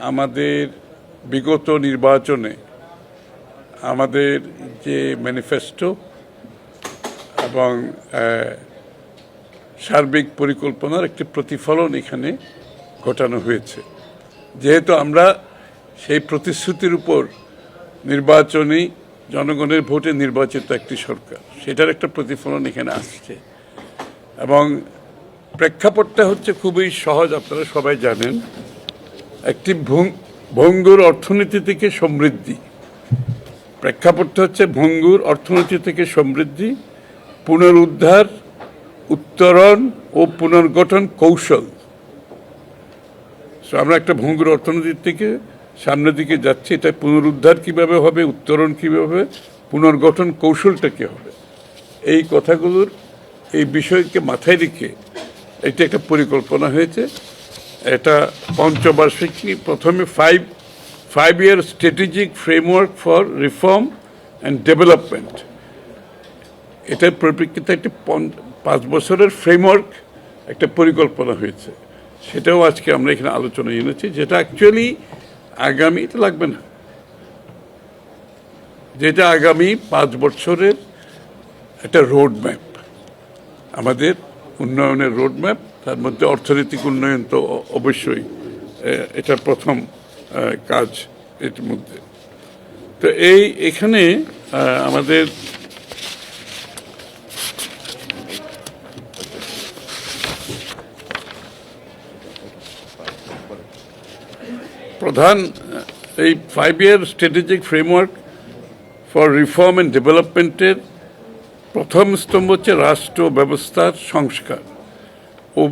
আমাদের বিগত নির্বাচনে আমাদের যে ম্যানিফেস্টো এবং সার্বিক পরিকল্পনার একটি প্রতিফলন এখানে ঘটানো হয়েছে। যেহেতু আমরা সেই প্রতিশ্রুতির উপর নির্বাচনী জনগণের ভোটে নির্বাচিত একটি সরকার, সেটার একটা প্রতিফলন এখানে আসছে। এবং প্রেক্ষাপটটা হচ্ছে খুবই সহজ, আপনারা সবাই জানেন। একটি ভঙ্গুর অর্থনীতি থেকে সমৃদ্ধি, প্রেক্ষাপটটা হচ্ছে ভঙ্গুর অর্থনীতি থেকে সমৃদ্ধি, পুনরুদ্ধার, উত্তরণ ও পুনর্গঠন কৌশল। আমরা একটা ভঙ্গুর অর্থনীতি থেকে সামনের দিকে যাচ্ছি, এটা পুনরুদ্ধার কিভাবে হবে, উত্তরণ কিভাবে হবে, পুনর্গঠন কৌশলটা কি হবে, এই কথাগুলোর এই বিষয়কে মাথায় রেখে এটা একটা পরিকল্পনা হয়েছে। এটা পঞ্চবার্ষিকী, প্রথমে five year strategic framework for reform and development. এটার পরিপ্রেক্ষিতে একটি 5 বছরের ফ্রেমওয়ার্ক, একটা পরিকল্পনা হয়েছে। সেটাও আজকে আমরা এখানে আলোচনায় এনেছি, যেটা অ্যাকচুয়ালি আগামী, এটা লাগবে না, যেটা আগামী 5 বছরের একটা রোড ম্যাপ, আমাদের উন্নয়নের রোড ম্যাপ। তার মধ্যে অর্থনৈতিক উন্নয়ন তো অবশ্যই এটার প্রথম কাজ এর মধ্যে। তো এখানে আমাদের প্রধান এই 5 year strategic framework for reform and ডেভেলপমেন্টের প্রথম স্তম্ভ হচ্ছে রাষ্ট্র ব্যবস্থার সংস্কার ও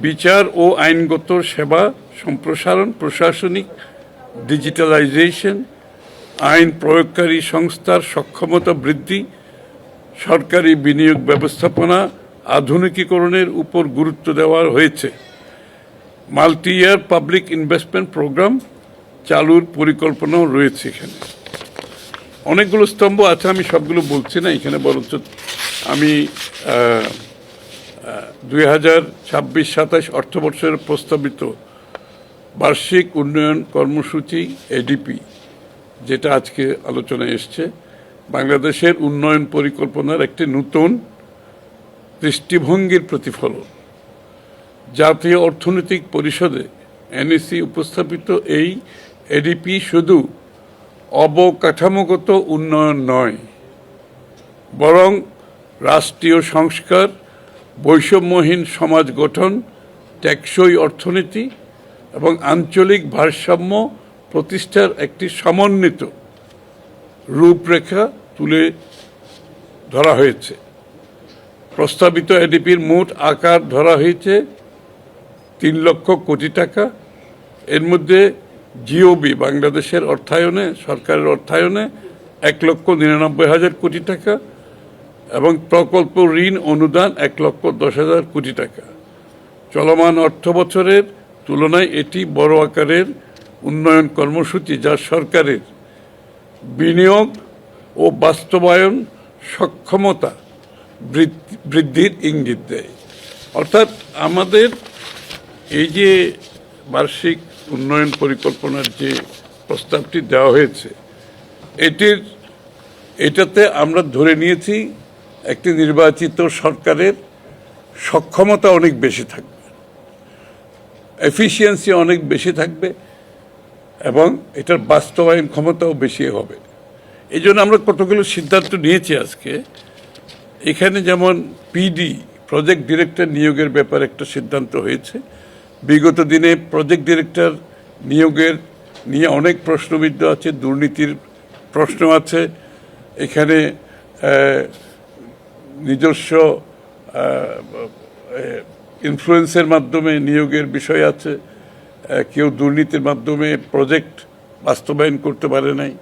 বিচার ও আইনগত সেবা সম্প্রসারণ, প্রশাসনিক ডিজিটালাইজেশন, আইন প্রয়োগকারী সংস্থার সক্ষমতা বৃদ্ধি, সরকারি বিনিয়োগ ব্যবস্থাপনা আধুনিকীকরণের উপর গুরুত্ব দেওয়া হয়েছে। Multi year public investment programme চালুর পরিকল্পনাও রয়েছে। এখানে অনেকগুলো স্তম্ভ আছে, আমি সবগুলো বলছি না এখানে, বরঞ্চ আমি 2026-27 অর্থবর্ষের প্রস্তাবিত বার্ষিক উন্নয়ন কর্মসূচি এডিপি, যেটা আজকে আলোচনায় এসছে, বাংলাদেশের উন্নয়ন পরিকল্পনার একটি নতুন দৃষ্টিভঙ্গির প্রতিফলন। জাতীয় অর্থনৈতিক পরিষদে এনইসি উপস্থাপিত এই এডিপি শুধু অবকাঠামোগত উন্নয়ন নয়, বরং রাষ্ট্রীয় সংস্কার, বৈষম্যহীন সমাজ গঠন, টেকসই অর্থনীতি এবং আঞ্চলিক ভারসাম্য প্রতিষ্ঠার একটি সমন্বিত রূপরেখা তুলে ধরা হয়েছে। প্রস্তাবিত এডিপির মোট আকার ধরা হয়েছে 3 লক্ষ কোটি টাকা। এর মধ্যে জিওবি, বাংলাদেশের অর্থায়নে, সরকারের অর্থায়নে 1,99,000 কোটি টাকা এবং প্রকল্প ঋণ অনুদান 1,10,000 কোটি টাকা। চলমান অর্থ বছরের তুলনায় এটি বড় আকারের উন্নয়ন কর্মসূচি, যা সরকারের বিনিয়োগ ও বাস্তবায়ন সক্ষমতা বৃদ্ধির ইঙ্গিত দেয়। অর্থাৎ আমাদের এই যে বার্ষিক উন্নয়ন পরিকল্পনার যে প্রস্তাবটি দেওয়া হয়েছে, এটাতে আমরা ধরে নিয়েছি একটি নির্বাচিত সরকারের সক্ষমতা অনেক বেশি থাকবে, এফিসিয়েন্সি অনেক বেশি থাকবে এবং এটার বাস্তবায়ন ক্ষমতাও বেশি হবে। এই জন্য আমরা কতগুলো সিদ্ধান্ত নিয়েছি আজকে। এখানে যেমন পিডি, প্রজেক্ট ডিরেক্টর নিয়োগের ব্যাপারে একটা সিদ্ধান্ত হয়েছে। বিগত দিনে প্রজেক্ট ডিরেক্টর নিয়োগের নিয়ে অনেক প্রশ্নবিদ্ধ আছে, দুর্নীতির প্রশ্ন আছে, এখানে নিজস্ব ইনফ্লুয়েন্সের মাধ্যমে নিয়োগের বিষয় আছে, কেউ দুর্নীতির মাধ্যমে প্রজেক্ট বাস্তবায়ন করতে পারে নাই,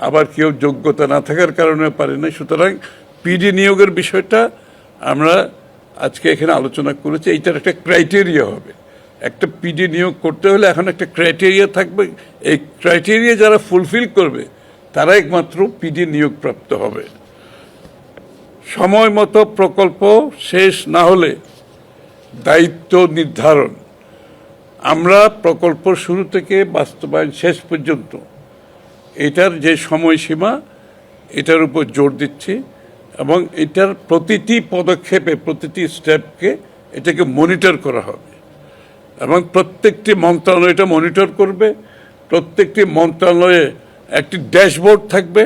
আবার কেউ যোগ্যতা না থাকার কারণে পারে নাই। সুতরাং পিডি নিয়োগের বিষয়টা আমরা আজকে এখানে আলোচনা করেছি। এইটার একটা ক্রাইটেরিয়া হবে, একটা পিডি নিয়োগ করতে হলে এখন একটা ক্রাইটেরিয়া থাকবে। এই ক্রাইটেরিয়া যারা ফুলফিল করবে তারা একমাত্র পিডি নিয়োগপ্রাপ্ত হবে। সময় মতো প্রকল্প শেষ না হলে দায়িত্ব নির্ধারণ, আমরা প্রকল্প শুরু থেকে বাস্তবায়ন শেষ পর্যন্ত এটার যে সময়সীমা এটার উপর জোর দিচ্ছি এবং এটার প্রতিটি পদক্ষেপে প্রতিটি স্টেপকে এটাকে মনিটর করা হবে এবং প্রত্যেকটি মন্ত্রণালয় এটা মনিটর করবে। প্রত্যেকটি মন্ত্রণালয়ে একটি ড্যাশবোর্ড থাকবে।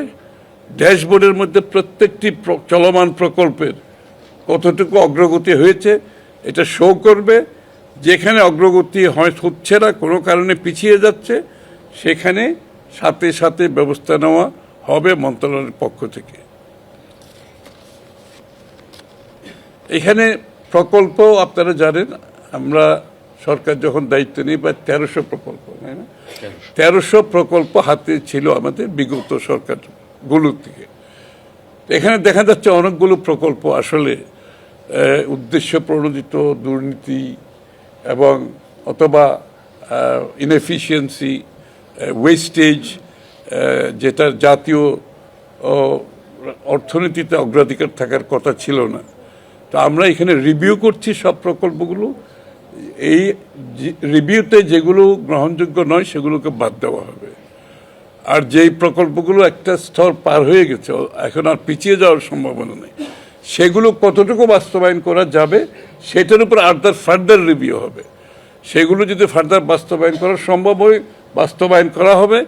ড্যাশবোর্ডের মধ্যে প্রত্যেকটি চলমান প্রকল্পের কতটুকু অগ্রগতি হয়েছে এটা শো করবে। যেখানে অগ্রগতি হচ্ছে না, কোনো কারণে পিছিয়ে যাচ্ছে, সেখানে সাথে সাথে ব্যবস্থা নেওয়া হবে মন্ত্রণালয়ের পক্ষ থেকে। এখানে প্রকল্প আপনারা জানেন, আমরা সরকার যখন দায়িত্ব নিই বা 1300 প্রকল্প, তাই না? 1300 প্রকল্প হাতে ছিল আমাদের বিগত সরকারগুলোর থেকে। এখানে দেখা যাচ্ছে অনেকগুলো প্রকল্প আসলে উদ্দেশ্য প্রণোদিত দুর্নীতি এবং অথবা ইনএফিশিয়েন্সি, ওয়েস্টেজ, যেটার জাতীয় অর্থনীতিতে অগ্রাধিকার থাকার কথা ছিল না। তো আমরা এখানে রিভিউ করছি সব প্রকল্পগুলো। এই রিভিউতে যেগুলো গ্রহণযোগ্য নয় সেগুলোকে বাদ দেওয়া হবে। আর যেই প্রকল্পগুলো একটা স্তর পার হয়ে গেছে, এখন আর পিছিয়ে যাওয়ার সম্ভাবনা নেই, সেগুলো কতটুকু বাস্তবায়ন করা যাবে সেটার উপর ফার্দার রিভিউ হবে। সেগুলো যদি ফার্দার বাস্তবায়ন করা সম্ভব হয় বাস্তবায়ন করা হবে।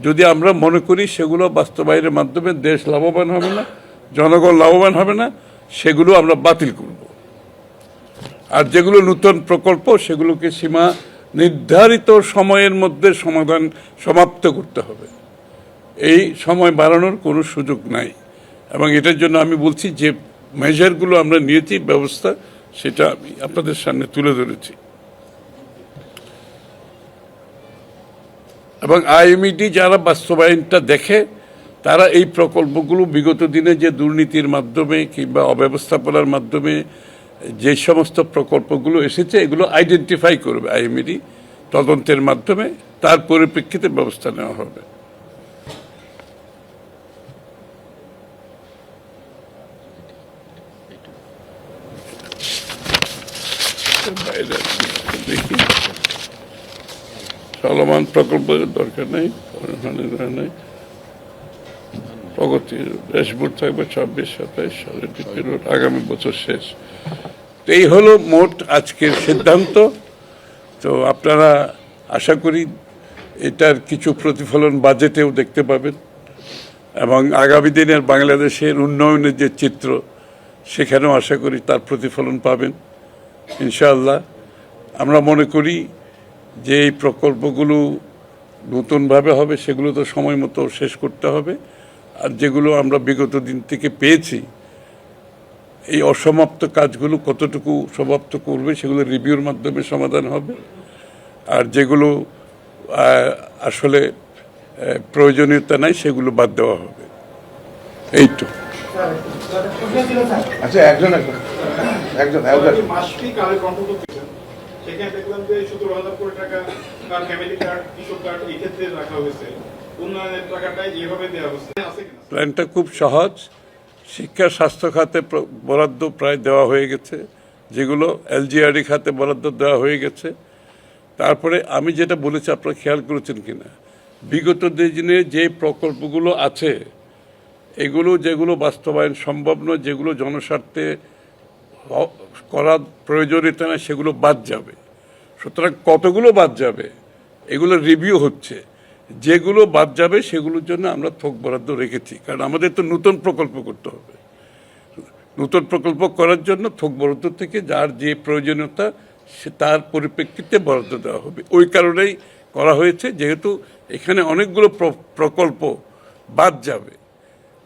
যদি আমরা মনে করি সেগুলো বাস্তবায়নের মাধ্যমে দেশ লাভবান হবে না, জনগণ লাভবান হবে না, সেগুলো আমরা বাতিল করব। আর যেগুলো নতুন প্রকল্প সেগুলোকে সীমা নির্ধারিত সময়ের মধ্যে সমাপ্ত করতে হবে। এই সময় বাড়ানোর কোনো সুযোগ নাই। এবং এটার জন্য আমি বলছি যে মেজারগুলো আমরা নিয়েছি, ব্যবস্থা, সেটা আমি আপনাদের সামনে তুলে ধরেছি। এবং আইএমইডি যারা বাস্তবায়নটা দেখে তারা এই প্রকল্পগুলো বিগত দিনে যে দুর্নীতির মাধ্যমে কিংবা অব্যবস্থাপনার মাধ্যমে যে সমস্ত প্রকল্পগুলো এসেছে এগুলো আইডেন্টিফাই করবে আইএমইডি তদন্তের মাধ্যমে, তার পরিপ্রেক্ষিতে ব্যবস্থা নেওয়া হবে। দেখি চলমান প্রকল্পের দরকার নেই, প্রগতির ড্যাশবোর্ড থাকবে 26-27 সালের আগামী বছর শেষ। তো এই হলো মোট আজকের সিদ্ধান্ত। তো আপনারা আশা করি এটার কিছু প্রতিফলন বাজেটেও দেখতে পাবেন এবং আগামী দিনের বাংলাদেশের উন্নয়নের যে চিত্র সেখানেও আশা করি তার প্রতিফলন পাবেন ইনশাআল্লাহ। আমরা মনে করি যে এই প্রকল্পগুলো নতুনভাবে হবে সেগুলো তো সময় মতো শেষ করতে হবে। আর যেগুলো আমরা বিগত দিন থেকে পেয়েছি এই অসমাপ্ত কাজগুলো কতটুকু সমাপ্ত করবে সেগুলো রিভিউর মাধ্যমে সমাধান হবে। আর যেগুলো আসলে প্রয়োজনীয়তা নাই সেগুলো বাদ দেওয়া হবে। এই তো। আচ্ছা, একজন সেখানে দেখলাম যে 17,000 কোটি টাকা তার ফ্যামিলি কার্ড, কৃষক কার্ড এই ক্ষেত্রে রাখা হয়েছে। উন্নয়নের টাকাটাই এইভাবে দেওয়া হচ্ছে। প্ল্যানটা খুব সহজ। শিক্ষা স্বাস্থ্য খাতে বরাদ্দ প্রায় দেওয়া হয়ে গেছে, যেগুলো এলজিআরডি খাতে বরাদ্দ দেওয়া হয়ে গেছে। তারপরে আমি যেটা বলেছি আপনারা খেয়াল করেছেন কিনা, বিগত দিনে যে প্রকল্পগুলো আছে এগুলো যেগুলো বাস্তবায়ন সম্ভব নয়, যেগুলো জনস্বার্থে করার প্রয়োজনীয়তা না, সেগুলো বাদ যাবে। সুতরাং কতগুলো বাদ যাবে এগুলো রিভিউ হচ্ছে। যেগুলো বাদ যাবে সেগুলোর জন্য আমরা থোক বরাদ্দ রেখেছি, কারণ আমাদের তো নতুন প্রকল্প করতে হবে। নতুন প্রকল্প করার জন্য থোক বরাদ্দ থেকে যার যে প্রয়োজনীয়তা সে তার পরিপ্রেক্ষিতে বরাদ্দ দেওয়া হবে। ওই কারণেই করা হয়েছে, যেহেতু এখানে অনেকগুলো প্রকল্প বাদ যাবে,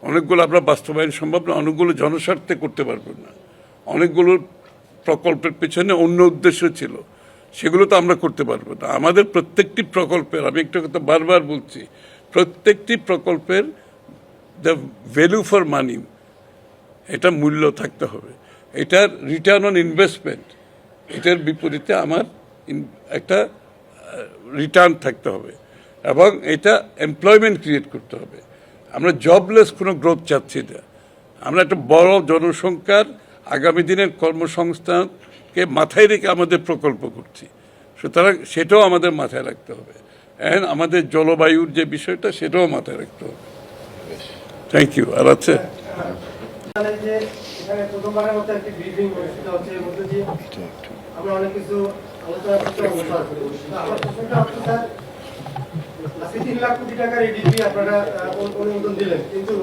অনেকগুলো আমরা বাস্তবায়ন সম্ভব না, অনেকগুলো জনস্বার্থে করতে পারবো না, অনেকগুলো প্রকল্পের পেছনে অন্য উদ্দেশ্য ছিল, সেগুলো তো আমরা করতে পারবো না। আমাদের প্রত্যেকটি প্রকল্পের, আমি একটা কথা বারবার বলছি, প্রত্যেকটি প্রকল্পের দ্য ভ্যালু ফর মানি, এটা মূল্য থাকতে হবে, এটার রিটার্ন অন ইনভেস্টমেন্ট, এটার বিপরীতে আমার একটা রিটার্ন থাকতে হবে এবং এটা এমপ্লয়মেন্ট ক্রিয়েট করতে হবে। আমরা জবলেস কোনো গ্রোথ চাচ্ছি না, আমরা একটা বড় জনসংখ্যার আগামী দিনের কর্মসংস্থানকে মাথায় রেখে আমাদের প্রকল্প করছি। সুতরাং সেটাও আমাদের মাথায় রাখতে হবে, অ্যান্ড আমাদের জলবায়ুর যে বিষয়টা সেটাও মাথায় রাখতে হবে। Thank you. আর আছে যে এখানে প্রথমবারের মতো একটি ব্রিফিং অনুষ্ঠিত হচ্ছে, এর মধ্যে দিয়ে আমরা অনেক কিছু আলোচনা করতে আমার প্রশ্নটা হচ্ছে স্যার, আজকে 3 লাখ কোটি টাকার এডিপি আপনারা অনুমোদন দিলেন, কিন্তু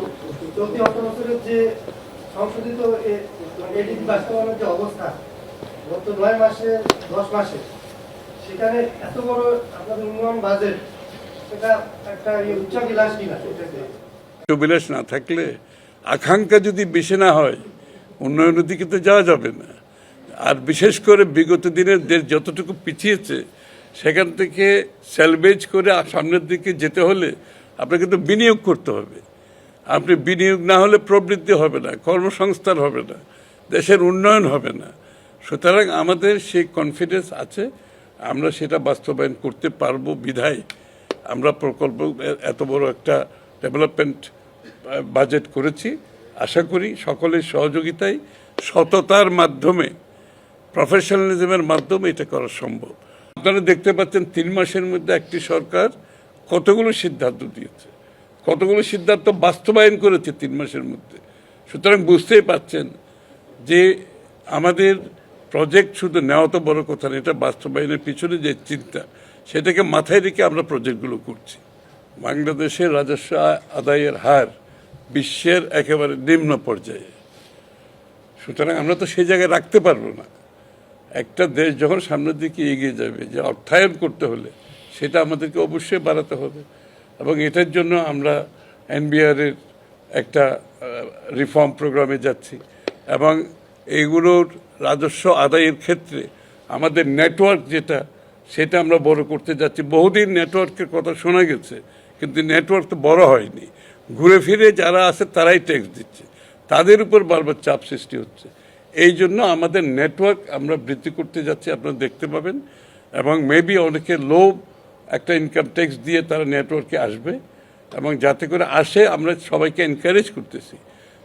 চলতি অর্থ বছরের যে সংশোধিত এডিপি বাস্তবায়নের যে অবস্থা গত 9 মাসে 10 মাসে, সেখানে এত বড় আপনাদের উন্নয়ন বাজেট, সেটা একটা উচ্চাভিলাষ কিনা? বিলাস না থাকলে, আকাঙ্ক্ষা যদি বেশি না হয়, উন্নয়নের দিকে তো যাওয়া যাবে না। আর বিশেষ করে বিগত দিনের দেশ যতটুকু পিছিয়েছে, সেখান থেকে স্যালভেজ করে সামনের দিকে যেতে হলে আপনাকে তো বিনিয়োগ করতে হবে। আপনি বিনিয়োগ না হলে প্রবৃদ্ধি হবে না, কর্মসংস্থান হবে না, দেশের উন্নয়ন হবে না। সুতরাং আমাদের সেই কনফিডেন্স আছে, আমরা সেটা বাস্তবায়ন করতে পারবো বিধায় আমরা প্রকল্প এত বড় একটা ডেভেলপমেন্ট বাজেট করেছি। আশা করি সকলের সহযোগিতায়, সততার মাধ্যমে, প্রফেশনালিজমের মাধ্যমে এটা করা সম্ভব। আপনারা দেখতে পাচ্ছেন 3 মাসের মধ্যে একটি সরকার কতগুলো সিদ্ধান্ত দিয়েছে, কতগুলো সিদ্ধান্ত বাস্তবায়ন করেছে 3 মাসের মধ্যে। সুতরাং বুঝতেই পাচ্ছেন যে আমাদের প্রজেক্ট শুধু নেওয়া তো বড় কথা না, এটা বাস্তবায়নের পিছনে যে চিন্তা, সেটাকে মাথায় রেখে আমরা প্রজেক্টগুলো করছি। বাংলাদেশের রাজস্ব আদায়ের হার বিশ্বের একেবারে নিম্ন পর্যায়ে। সুতরাং আমরা তো সেই জায়গায় রাখতে পারবো না। একটা দেশ যখন সামনের দিকে এগিয়ে যাবে, যে অর্থায়ন করতে হলে সেটা আমাদেরকে অবশ্যই বাড়াতে হবে। এবং এটার জন্য আমরা এনবিআরের একটা রিফর্ম প্রোগ্রামে যাচ্ছি, এবং এইগুলোর রাজস্ব আদায়ের ক্ষেত্রে আমাদের নেটওয়ার্ক যেটা, সেটা আমরা বড় করতে যাচ্ছি। বহুদিন নেটওয়ার্কের কথা শোনা গেছে, কিন্তু নেটওয়ার্ক তো বড় হয়নি। ঘুরে ফিরে যারা আছে তারাই ট্যাক্স দিচ্ছে, তাদের উপর বারবার চাপ সৃষ্টি হচ্ছে। এই জন্য আমাদের নেটওয়ার্ক আমরা বৃদ্ধি করতে যাচ্ছি, আপনারা দেখতে পাবেন। এবং মেবি অনেকে লো একটা ইনকাম ট্যাক্স দিয়ে তারা নেটওয়ার্কে আসবে, এবং যাতে করে আসে আমরা সবাইকে এনকারেজ করতেছি।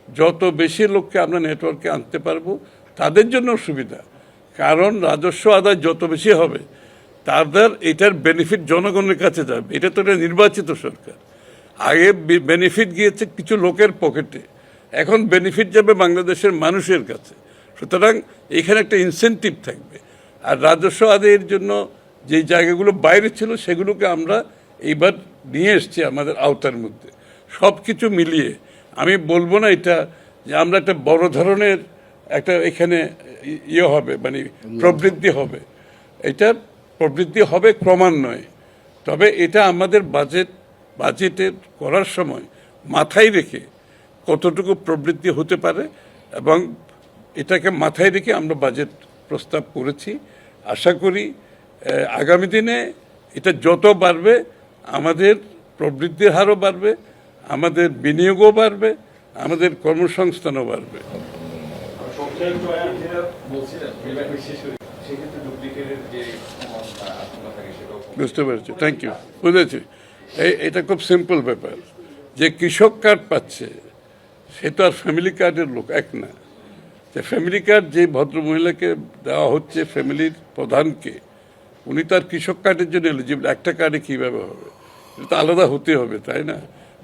যত বেশি লোককে আমরা নেটওয়ার্কে আনতে পারবো তাদের জন্য সুবিধা, কারণ রাজস্ব আদায় যত বেশি হবে তাদের এটার বেনিফিট জনগণের কাছে যাবে। এটা তো একটা নির্বাচিত সরকার। আগে বেনিফিট গিয়েছে কিছু লোকের পকেটে, এখন বেনিফিট যাবে বাংলাদেশের মানুষের কাছে। সুতরাং এখানে একটা ইনসেন্টিভ থাকবে। আর রাজস্ব আদায়ের জন্য যে জায়গাগুলো বাইরে ছিল সেগুলোকে আমরা এইবার নিয়ে এসছি আমাদের আওতার মধ্যে। সব কিছু মিলিয়ে আমি বলবো না এটা যে আমরা একটা বড় ধরনের একটা এখানে ইয়ে হবে, মানে প্রবৃদ্ধি হবে। এটা প্রবৃদ্ধি হবে ক্রমান্বয়ে, তবে এটা আমাদের বাজেটের করার সময় মাথায় রেখে কতটুকু প্রবৃদ্ধি হতে পারে, এবং এটাকে মাথায় রেখে আমরা বাজেট প্রস্তাব করেছি। আশা করি আগামী দিনে এটা যত বাড়বে, আমাদের প্রবৃদ্ধির হারও বাড়বে, আমাদের বিনিয়োগও বাড়বে, আমাদের কর্মসংস্থানও বাড়বে। বুঝতে পেরেছি, থ্যাংক ইউ, বুঝেছি। এটা খুব সিম্পল ব্যাপার, যে কৃষক কার্ড পাচ্ছে সে তো আর ফ্যামিলি কার্ডের লোক এক না। যে ফ্যামিলি কার্ড যে ভদ্রমহিলাকে দেওয়া হচ্ছে, ফ্যামিলির প্রধানকে, উনি তার কৃষক কার্ডের জন্য এলিজিবল। একটা কার্ডে কীভাবে হবে? এটা তো আলাদা হতে হবে, তাই না?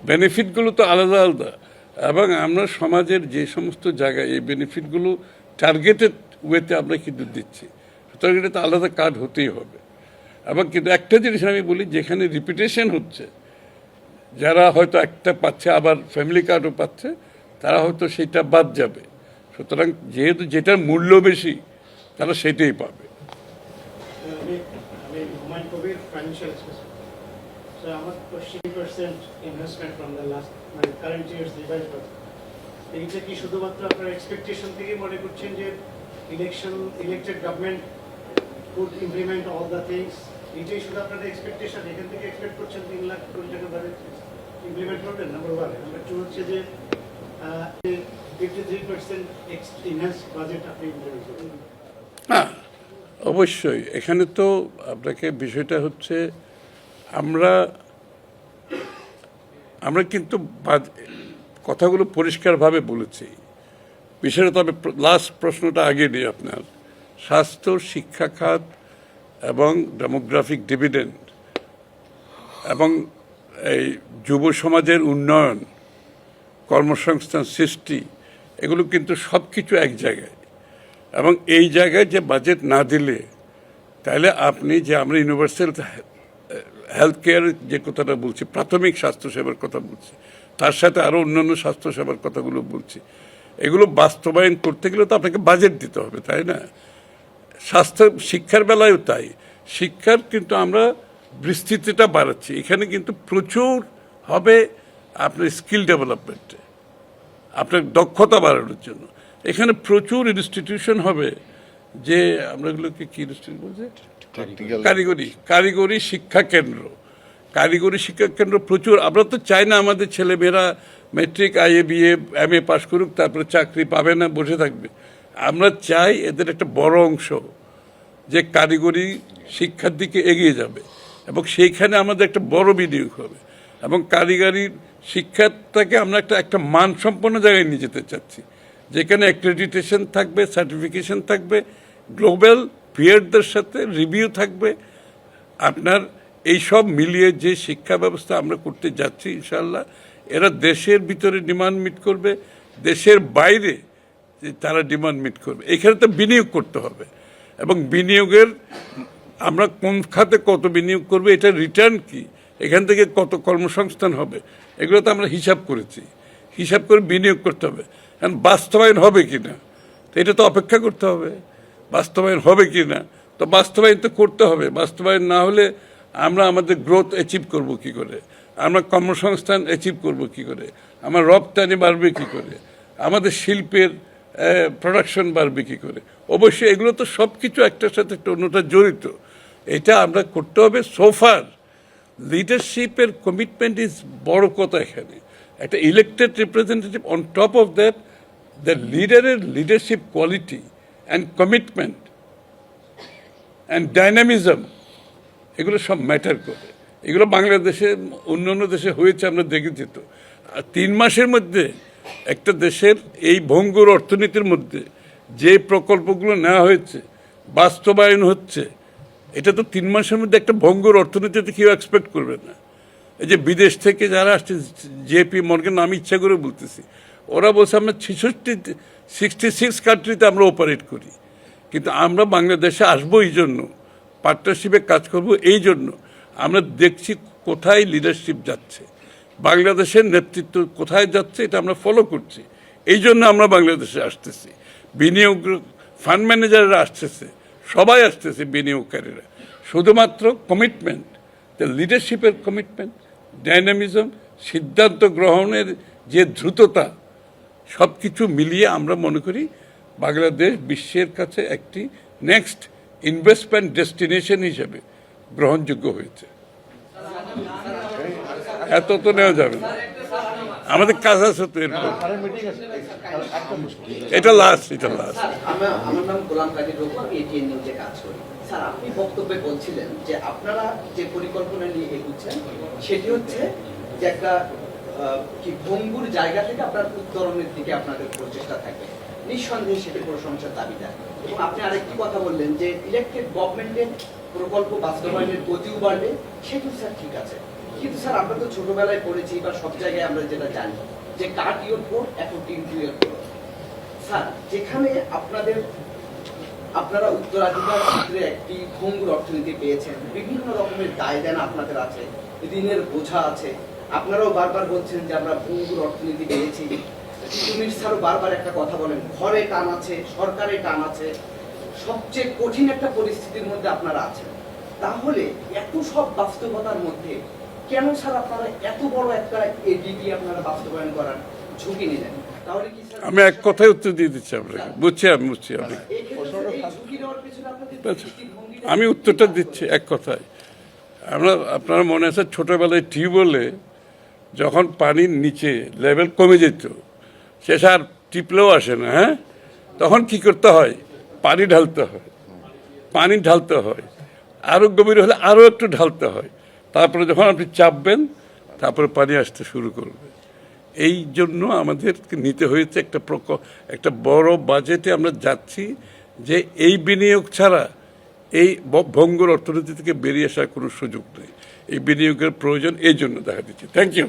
বেনিফিটগুলো তো আলাদা আলাদা। এবং আমরা সমাজের যে সমস্ত জায়গায় এই বেনিফিটগুলো টার্গেটেড ওয়েতে আমরা কিন্তু দিচ্ছি, সুতরাং এটা তো আলাদা কার্ড হতেই হবে। এবং কিন্তু একটা জিনিস আমি বলি, যেখানে রিপিটেশন হচ্ছে, যারা হয়তো একটা পাচ্ছে আবার ফ্যামিলি কার্ডও পাচ্ছে, তারা হয়তো সেটা বাদ যাবে। সুতরাং যেহেতু যেটার মূল্য বেশি, তারা সেটাই পাবে। আমার 20% ইনভেস্টমেন্ট ফ্রম দ্য লাস্ট, মানে কারেন্ট ইয়ার্স রিভাইজ বাজেট, এইটা কি শুধুমাত্র আপনার এক্সপেকটেশন থেকে মনে করছেন যে elected government could implement all the things, এইটাই শুধু আপনাদের এক্সপেকটেশন? এখান থেকে এক্সপেক্ট করছেন 3 লাখ কোটি টাকা বাজেট ইমপ্লিমেন্ট করবেন, নাম্বার 1। নাম্বার 2 হচ্ছে যে 53% ইনহ্যান্স বাজেট আপনি ইমপ্লিমেন্ট করবেন। হ্যাঁ, অবশ্যই। এখানে তো আপনাকে বিষয়টা হচ্ছে, আমরা কিন্তু কথাগুলো পরিষ্কারভাবে বলেছি। বিষয়টা তবে লাস্ট প্রশ্নটা আগে নিয়ে, আপনার স্বাস্থ্য, শিক্ষা খাত এবং ডেমোগ্রাফিক ডিভিডেন্ড এবং এই যুব সমাজের উন্নয়ন, কর্মসংস্থান সৃষ্টি, এগুলো কিন্তু সব কিছু এক জায়গায়। এবং এই জায়গায় যে বাজেট না দিলে তাহলে আপনি যে আমরা ইউনিভার্সাল হেলথ কেয়ার যে কথাটা বলছি, প্রাথমিক স্বাস্থ্যসেবার কথা বলছি, তার সাথে আরও অন্যান্য স্বাস্থ্যসেবার কথাগুলো বলছি, এগুলো বাস্তবায়ন করতে গেলে তো আপনাকে বাজেট দিতে হবে, তাই না? শিক্ষার বেলায়ও তাই। শিক্ষার কিন্তু আমরা বিস্তৃতিটা বাড়াচ্ছি, এখানে কিন্তু প্রচুর হবে আপনার স্কিল ডেভেলপমেন্টে, আপনার দক্ষতা বাড়ানোর জন্য। এখানে প্রচুর ইনস্টিটিউশন হবে, যে আমরা এগুলোকে কি ইনস্টিটিউট বলছি, কারিগরি শিক্ষা কেন্দ্র। কারিগরি শিক্ষা কেন্দ্র প্রচুর। আমরা তো চাই না আমাদের ছেলেমেয়েরা মেট্রিক, আইএ, বিএ, এমএ পাশ করুক, তারপরে চাকরি পাবে না, বসে থাকবে। আমরা চাই এদের একটা বড় অংশ যে কারিগরি শিক্ষার দিকে এগিয়ে যাবে, এবং সেইখানে আমাদের একটা বড় বিনিয়োগ হবে। এবং কারিগরি শিক্ষাটাকে আমরা একটা মানসম্পন্ন জায়গায় নিয়ে যেতে চাচ্ছি, যেখানে অ্যাক্রেডিটেশন থাকবে, সার্টিফিকেশন থাকবে, গ্লোবাল পিয়ারদের সাথে রিভিউ থাকবে। আপনার এই সব মিলিয়ে যে শিক্ষা ব্যবস্থা আমরা করতে যাচ্ছি, ইনশাআল্লাহ এরা দেশের ভিতরে ডিমান্ড মিট করবে, দেশের বাইরে তারা ডিমান্ড মিট করবে। এখানে তো বিনিয়োগ করতে হবে, এবং বিনিয়োগের আমরা কোন খাতে কত বিনিয়োগ করবে, এটা রিটার্ন কি, এখান থেকে কত কর্মসংস্থান হবে, এগুলো তো আমরা হিসাব করেছি। হিসাব করে বিনিয়োগ করতে হবে। কারণ বাস্তবায়ন হবে কি না, তো এটা তো অপেক্ষা করতে হবে। বাস্তবায়ন হবে কি না, তো বাস্তবায়ন তো করতে হবে। বাস্তবায়ন না হলে আমরা আমাদের গ্রোথ অ্যাচিভ করব কি করে, আমরা কর্মসংস্থান অ্যাচিভ করব কি করে, আমার রপ্তানি বাড়বে কি করে, আমাদের শিল্পের প্রোডাকশন বাড়বে কি করে। অবশ্যই এগুলো তো সব কিছু একটার সাথে একটা অন্যটা জড়িত। এটা আমরা করতে হবে। সোফার লিডারশিপের কমিটমেন্ট ইজ বড় কথা। এখানে একটা elected representative, on top of that the লিডারের leadership quality and commitment and dynamism, এগুলো সব ম্যাটার করে। এগুলো বাংলাদেশে অন্যান্য দেশে হয়েছে, আমরা দেখেছি তো। আর 3 মাসের মধ্যে একটা দেশের এই ভঙ্গুর অর্থনীতির মধ্যে যে প্রকল্পগুলো নেওয়া হয়েছে, বাস্তবায়ন হচ্ছে, এটা তো 3 মাসের মধ্যে একটা ভঙ্গুর অর্থনীতিতে কেউ এক্সপেক্ট করবে না। এই যে বিদেশ থেকে যারা আসছে, জেপি মর্গান, আমি ইচ্ছা করে বলতেছি, ওরা বলছে আমরা 66 কান্ট্রিতে আমরা অপারেট করি, কিন্তু আমরা বাংলাদেশে আসবো এই জন্য, পার্টনারশিপে কাজ করব এই জন্য। আমরা দেখছি কোথায় লিডারশিপ যাচ্ছে, বাংলাদেশের নেতৃত্ব কোথায় যাচ্ছে, এটা আমরা ফলো করছি। এই জন্য আমরা বাংলাদেশে আসতেছি। বিনিয়োগ ফান্ড ম্যানেজাররা আসতেছে, সবাই আসতেছে, বিনিয়োগকারীরা। শুধুমাত্র কমিটমেন্ট, লিডারশিপের কমিটমেন্ট, ডাইনামিজম, সিদ্ধান্ত গ্রহণের যে দ্রুততা, সব কিছু মিলিয়ে আমরা মনে করি বাংলাদেশ বিশ্বের কাছে একটি নেক্সট ইনভেস্টমেন্ট ডেস্টিনেশন হিসেবে গ্রহণযোগ্য হয়েছে। এত তো নেওয়া যাবে না, আমাদের কাজ আছে তো এরপর। এটা লাস্ট। আমার নাম গোলাম কাজী রঘু, আমি এটিএন নিউজে কাজ করি। স্যার, আপনি বক্তব্যে বলছিলেন যে আপনারা যে পরিকল্পনা নিয়ে এগুচ্ছেন সেটি হচ্ছে যে একটা কি ভঙ্গুর জায়গা থেকে আপনার উত্তরণের দিকে আপনাদের প্রচেষ্টা থাকবে। নিঃসন্দেহে সেটি প্রশংসার দাবিদার। এবং আপনি আরেকটি কথা বললেন যে ইলেকটেড গভর্নমেন্টের প্রকল্প বাস্তবায়নের গতিও বাড়বে, সেটি স্যার ঠিক আছে। কিন্তু স্যার, আমরা তো ছোটবেলায় পড়েছি বা সব জায়গায় আমরা যেটা জানি যে cut your code according to your code. Sir, যেখানে আপনারা উত্তরাধিকার সূত্রে একটি ভঙ্গুর অর্থনীতি পেয়েছেন, বিভিন্ন রকমের দায় দেনা আপনাদের আছে, ঋণের বোঝা আছে, আপনারাও বারবার বলছেন যে আমরা ভঙ্গুর অর্থনীতি পেয়েছি। তিতুমির স্যারও বারবার একটা কথা বলেন, ঘরে টান আছে, সরকারে টান আছে, সবচেয়ে কঠিন একটা পরিস্থিতির মধ্যে আপনারা আছেন। তাহলে এত সব বাস্তবতার মধ্যে কেন স্যার আপনারা এত বড় একটা এডিপি আপনারা বাস্তবায়ন করার ঝুঁকি নিলেন? তাহলে কি স্যার আমি এক কথায় উত্তর দিয়ে দিচ্ছি আপনাকে। বুঝছি আমি। আমি উত্তরটা দিচ্ছি এক কথায়। আপনারা মনে আছে ছোটবেলায় টিউবওয়েলে যখন পানির নিচে লেভেল কমে যেত, সে আর টিপলেও আসে না, হ্যাঁ, তখন কি করতে হয়, পানি ঢালতে হয়, আরো গভীর হলে আরো একটু ঢালতে হয়, তারপরে যখন আপনি চাপবেন তারপরে পানি আসতে শুরু করবে। এই জন্য আমাদেরকে নিতে হয়েছে একটা বড় বাজেটে আমরা যাচ্ছি, যে এই বিনিয়োগ ছাড়া এই ভঙ্গুর অর্থনীতি থেকে বেরিয়ে আসার কোনো সুযোগ নেই। এই বিনিয়োগের প্রয়োজন এই জন্য দেখা দিচ্ছে। Thank you.